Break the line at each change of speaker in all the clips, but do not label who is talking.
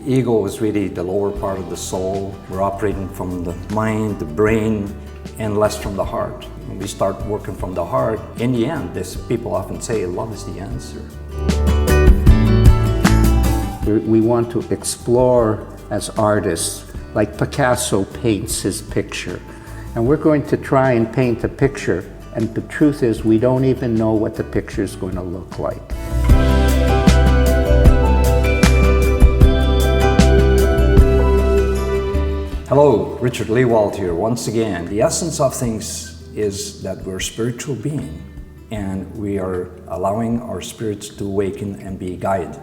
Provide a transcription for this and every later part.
ego is really the lower part of the soul. We're operating from the mind, the brain, and less from the heart. When we start working from the heart, in the end, people often say love is the answer.
We want to explore as artists, like Picasso paints his picture. And we're going to try and paint a picture, and the truth is we don't even know what the picture is going to look like.
Hello, Richard Lehwald here once again. The essence of things is that we're a spiritual being, and we are allowing our spirits to awaken and be guided.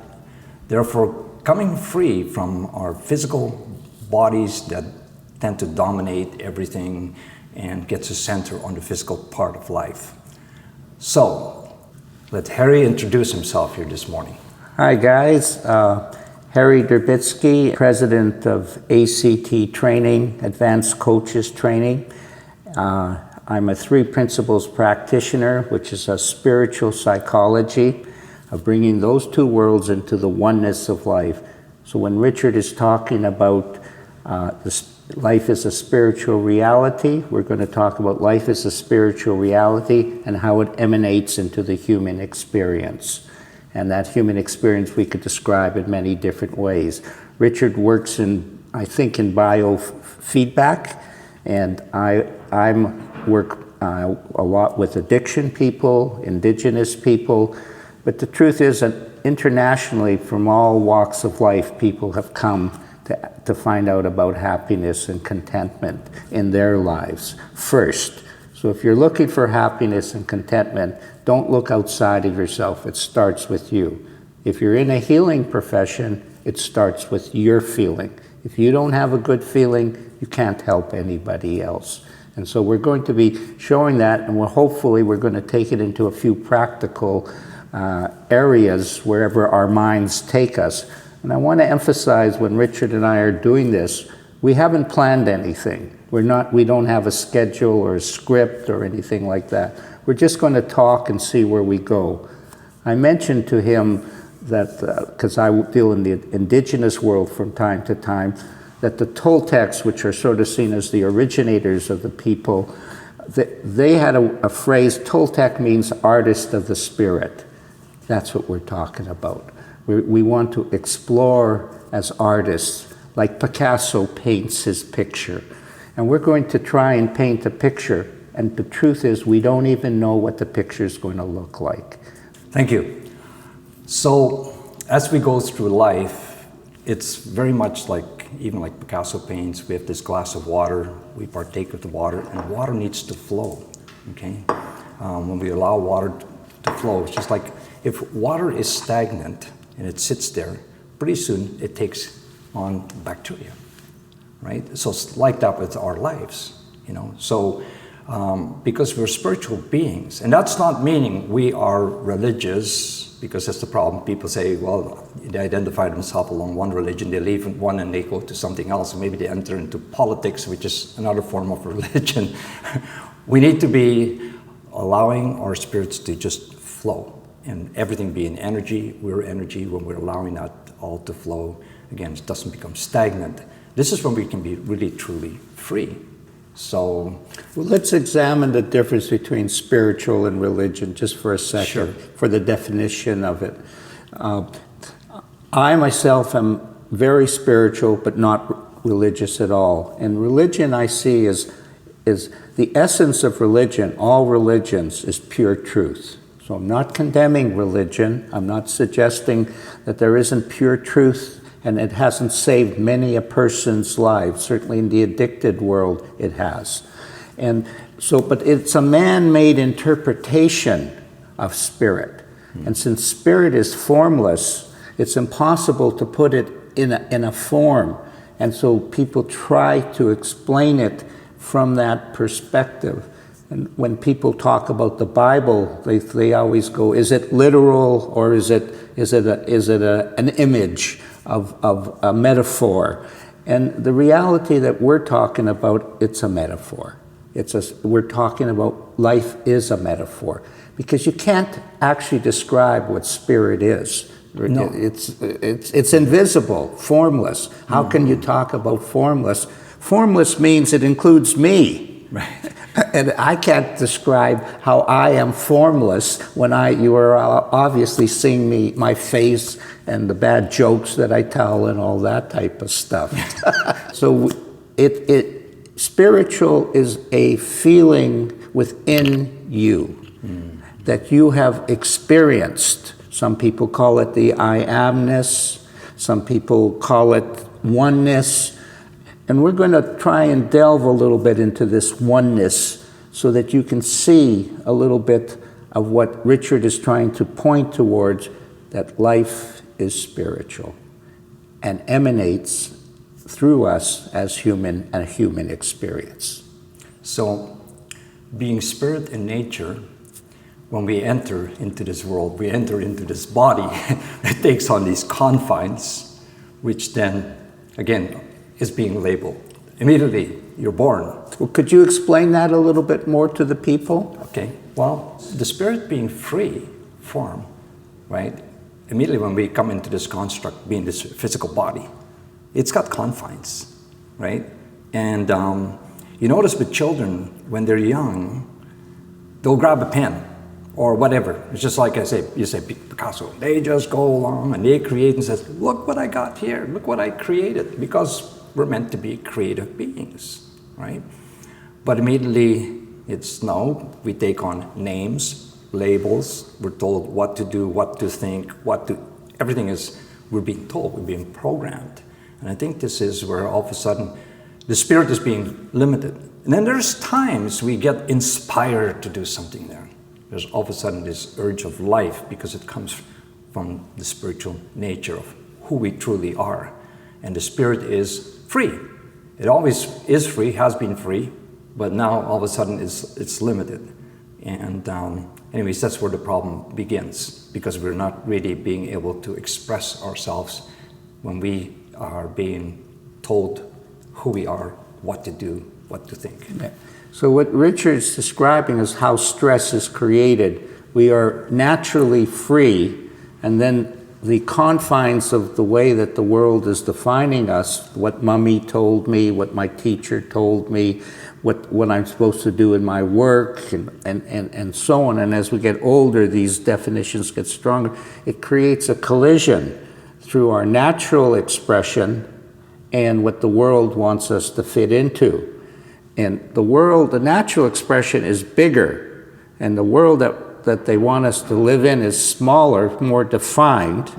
Therefore, coming free from our physical bodies that tend to dominate everything and gets a center on the physical part of life. So, let Harry introduce himself here this morning.
Hi guys, Harry Derbitsky, president of ACT Training, Advanced Coaches Training. I'm a 3 principles practitioner, which is a spiritual psychology of bringing those 2 worlds into the oneness of life. So when Richard is talking about life is a spiritual reality, we're going to talk about life is a spiritual reality and how it emanates into the human experience. And that human experience we could describe in many different ways. Richard works I think in biofeedback, and I work a lot with addiction people, indigenous people, but the truth is that internationally, from all walks of life, people have come to find out about happiness and contentment in their lives first. So if you're looking for happiness and contentment, don't look outside of yourself. It starts with you. If you're in a healing profession, it starts with your feeling. If you don't have a good feeling, you can't help anybody else. And so we're going to be showing that, and hopefully we're going to take it into a few practical areas wherever our minds take us. And I want to emphasize, when Richard and I are doing this, we haven't planned anything. We don't have a schedule or a script or anything like that. We're just going to talk and see where we go. I mentioned to him that, because I deal in the indigenous world from time to time, that the Toltecs, which are sort of seen as the originators of the people, they had a phrase. Toltec means artist of the spirit. That's what we're talking about. We want to explore as artists, like Picasso paints his picture. And we're going to try and paint a picture, and the truth is we don't even know what the picture is going to look like.
Thank you. So, as we go through life, it's very much even like Picasso paints. We have this glass of water, we partake of the water, and water needs to flow, okay? When we allow water to flow, it's just like if water is stagnant and it sits there, pretty soon it takes on bacteria, right? So it's like that with our lives, you know? So, because we're spiritual beings, and that's not meaning we are religious, because that's the problem. People say, well, they identify themselves along one religion, they leave one and they go to something else, and maybe they enter into politics, which is another form of religion. We need to be allowing our spirits to just flow, and everything being energy. We're energy. When we're allowing that all to flow, again, it doesn't become stagnant. This is when we can be really, truly free. So,
well, let's examine the difference between spiritual and religion just for a second,
sure,
for the definition of it. I myself am very spiritual, but not religious at all. And religion I see is the essence of religion, all religions, is pure truth. So I'm not condemning religion. I'm not suggesting that there isn't pure truth and it hasn't saved many a person's life. Certainly in the addicted world, it has. And so, but it's a man-made interpretation of spirit. And since spirit is formless, it's impossible to put it in a form. And so people try to explain it from that perspective. And when people talk about the Bible, they always go, is it literal, or is it an image of a metaphor? And the reality that we're talking about, it's a metaphor. We're talking about life is a metaphor, because you can't actually describe what spirit is.
No.
It's invisible, formless. How can you talk about formless? Formless means it includes me.
Right.
And I can't describe how I am formless when you are obviously seeing my face and the bad jokes that I tell and all that type of stuff. So spiritual is a feeling within you that you have experienced. Some people call it the I amness. Some people call it oneness. And we're going to try and delve a little bit into this oneness so that you can see a little bit of what Richard is trying to point towards, that life is spiritual and emanates through us as a human experience.
So, being spirit in nature, when we enter into this world, we enter into this body that takes on these confines, which then, again, is being labeled. Immediately, you're born.
Well, could you explain that a little bit more to the people?
Okay, well, the spirit being free form, right? Immediately when we come into this construct, being this physical body, it's got confines, right? And you notice with children, when they're young, they'll grab a pen or whatever. It's just like you say Picasso, they just go along and they create and says, look what I got here, look what I created, because we're meant to be creative beings, right? But immediately it's no, we take on names, labels, we're told what to do, what to think, everything is, we're being told, we're being programmed. And I think this is where all of a sudden the spirit is being limited. And then there's times we get inspired to do something there. There's all of a sudden this urge of life because it comes from the spiritual nature of who we truly are. And the spirit is free. It always is free, has been free, but now all of a sudden it's limited. And anyways, that's where the problem begins, because we're not really being able to express ourselves when we are being told who we are, what to do, what to think.
Yeah. So what Richard's describing is how stress is created. We are naturally free, and then the confines of the way that the world is defining us, what mommy told me, what my teacher told me, what I'm supposed to do in my work, and so on. And as we get older, these definitions get stronger. It creates a collision through our natural expression and what the world wants us to fit into. And the natural expression is bigger, and the world that they want us to live in is smaller, more defined.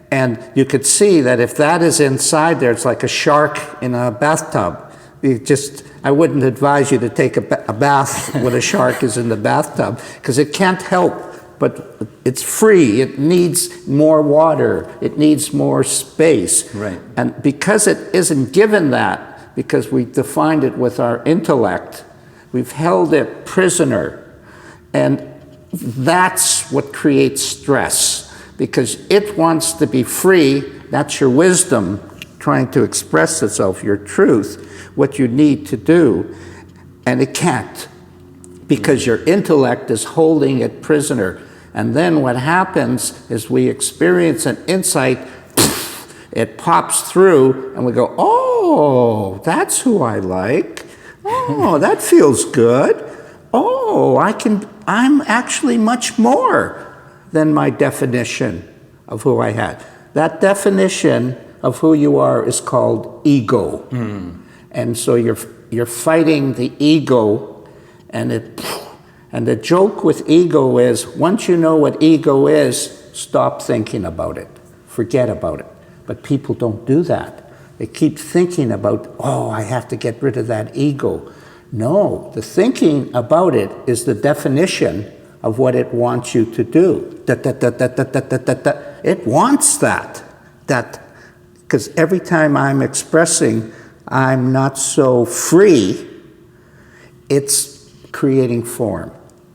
And you could see that if that is inside there, it's like a shark in a bathtub. I wouldn't advise you to take a bath when a shark is in the bathtub, because it can't help, but it's free. It needs more water. It needs more space.
Right.
And because it isn't given that, because we defined it with our intellect, we've held it prisoner. And that's what creates stress, because it wants to be free. That's your wisdom trying to express itself, your truth, what you need to do, and it can't, because your intellect is holding it prisoner. And then what happens is we experience an insight, it pops through, and we go, oh, that's who I like. Oh, that feels good. Oh, I'm actually much more than my definition of who I had. That definition of who you are is called ego. And so you're fighting the ego, and the joke with ego is, once you know what ego is, stop thinking about it. Forget about it. But people don't do that. They keep thinking about, oh, I have to get rid of that ego. No, the thinking about it is the definition of what it wants you to do. It wants that. Because every time I'm expressing I'm not so free, it's creating form.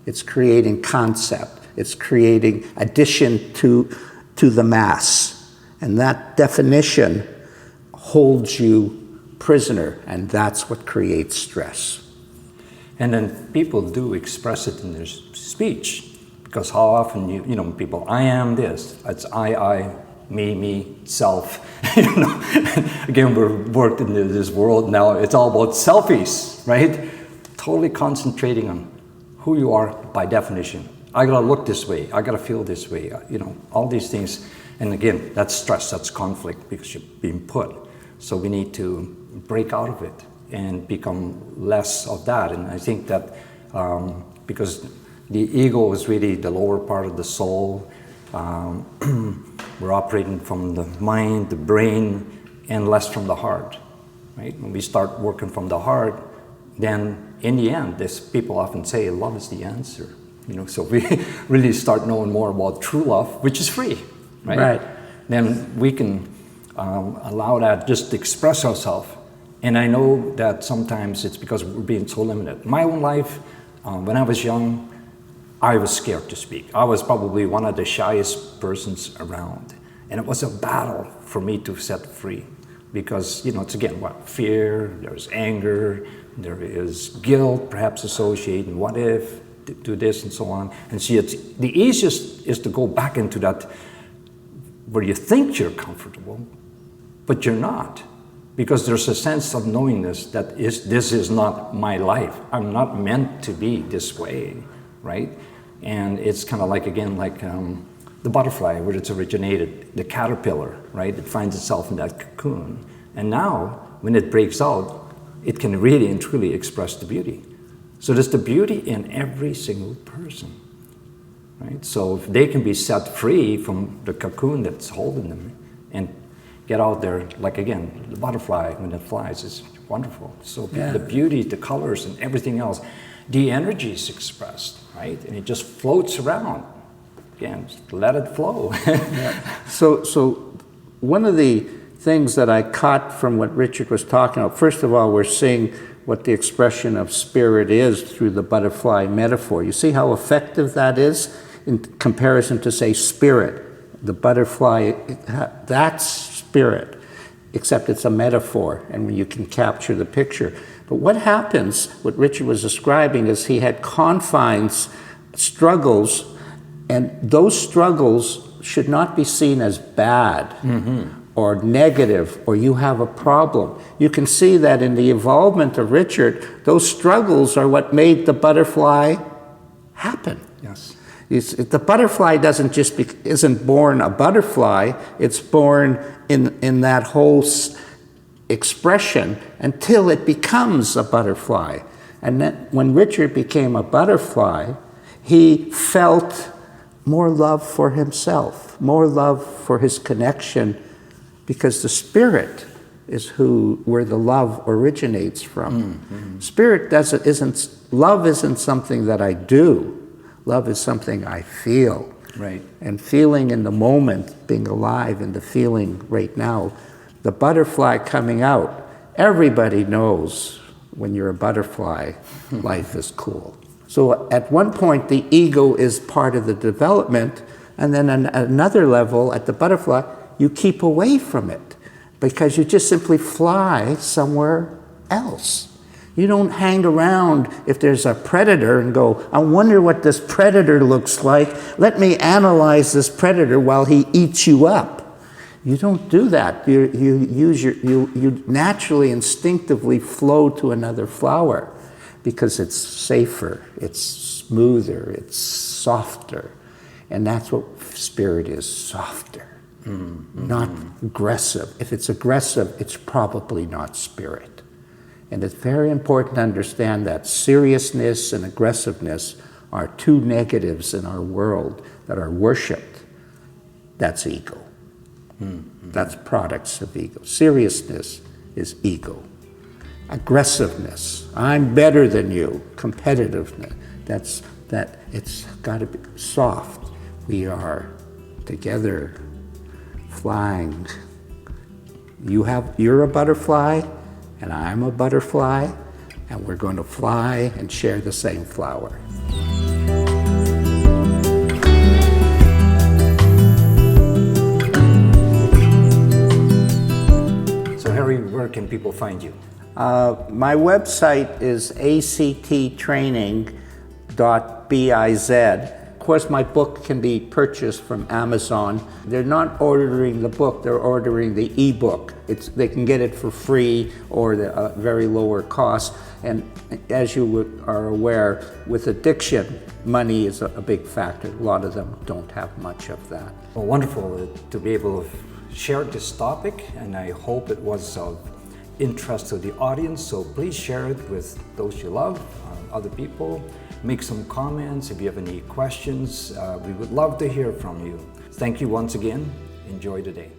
It's creating concept. It's creating addition to the mass. And that definition holds you prisoner, and that's what creates stress.
And then people do express it in their speech. Because how often people, I am this. It's I, me, self. Again, we're worked in this world now. It's all about selfies, right? Totally concentrating on who you are by definition. I gotta look this way. I gotta feel this way. All these things. And again, that's stress. That's conflict because you're being put. So we need to break out of it and become less of that. And I think that because the ego is really the lower part of the soul. We're operating from the mind, the brain, and less from the heart, right? When we start working from the heart, then in the end, people often say love is the answer. So we really start knowing more about true love, which is free, right?
Right.
Then we can allow that just to express ourselves. And I know that sometimes it's because we're being so limited. My own life, when I was young, I was scared to speak. I was probably one of the shyest persons around. And it was a battle for me to set free. Because, it's again, fear, there's anger, there is guilt, perhaps associated, what if, do this and so on. And see, the easiest is to go back into that where you think you're comfortable, but you're not. Because there's a sense of knowingness that this is not my life. I'm not meant to be this way, right? And it's kind of like, again, like the butterfly, where it's originated, the caterpillar, right? It finds itself in that cocoon. And now, when it breaks out, it can really and truly express the beauty. So there's the beauty in every single person, right? So if they can be set free from the cocoon that's holding them and get out there, like again, the butterfly, when it flies, is wonderful. So the beauty, the colors, and everything else, the energy is expressed, right? And it just floats around. Again, just let it flow.
So one of the things that I caught from what Richard was talking about, first of all, we're seeing what the expression of spirit is through the butterfly metaphor. You see how effective that is in comparison to, say, spirit. The butterfly, that's spirit, except it's a metaphor, and you can capture the picture. But what happens, what Richard was describing, is he had confines, struggles, and those struggles should not be seen as bad or negative, or you have a problem. You can see that in the involvement of Richard, those struggles are what made the butterfly happen.
Yes.
The butterfly isn't born a butterfly, it's born in that whole expression until it becomes a butterfly. And then when Richard became a butterfly, he felt more love for himself, more love for his connection, because the spirit is where the love originates from. Spirit love isn't something that I do. Love is something I feel.
Right.
And feeling in the moment, being alive in the feeling right now, the butterfly coming out, everybody knows when you're a butterfly, life is cool. So at one point, the ego is part of the development, and then at another level, at the butterfly, you keep away from it because you just simply fly somewhere else. You don't hang around if there's a predator and go, I wonder what this predator looks like. Let me analyze this predator while he eats you up. You don't do that. You naturally, instinctively flow to another flower because it's safer, it's smoother, it's softer. And that's what spirit is, softer, not aggressive. If it's aggressive, it's probably not spirit. And it's very important to understand that seriousness and aggressiveness are two negatives in our world that are worshipped. That's ego. That's products of ego. Seriousness is ego. Aggressiveness, I'm better than you. Competitiveness, it's got to be soft. We are together flying. You're a butterfly, and I'm a butterfly, and we're going to fly and share the same flower.
So Harry, where can people find you?
My website is acttraining.biz. Of course, my book can be purchased from Amazon. They're not ordering the book, they're ordering the ebook. They can get it for free or a very lower cost. And as you are aware, with addiction, money is a big factor. A lot of them don't have much of that.
Well, wonderful to be able to share this topic, and I hope it was of interest to the audience. So please share it with those you love, other people. Make some comments if you have any questions. We would love to hear from you. Thank you once again. Enjoy the day.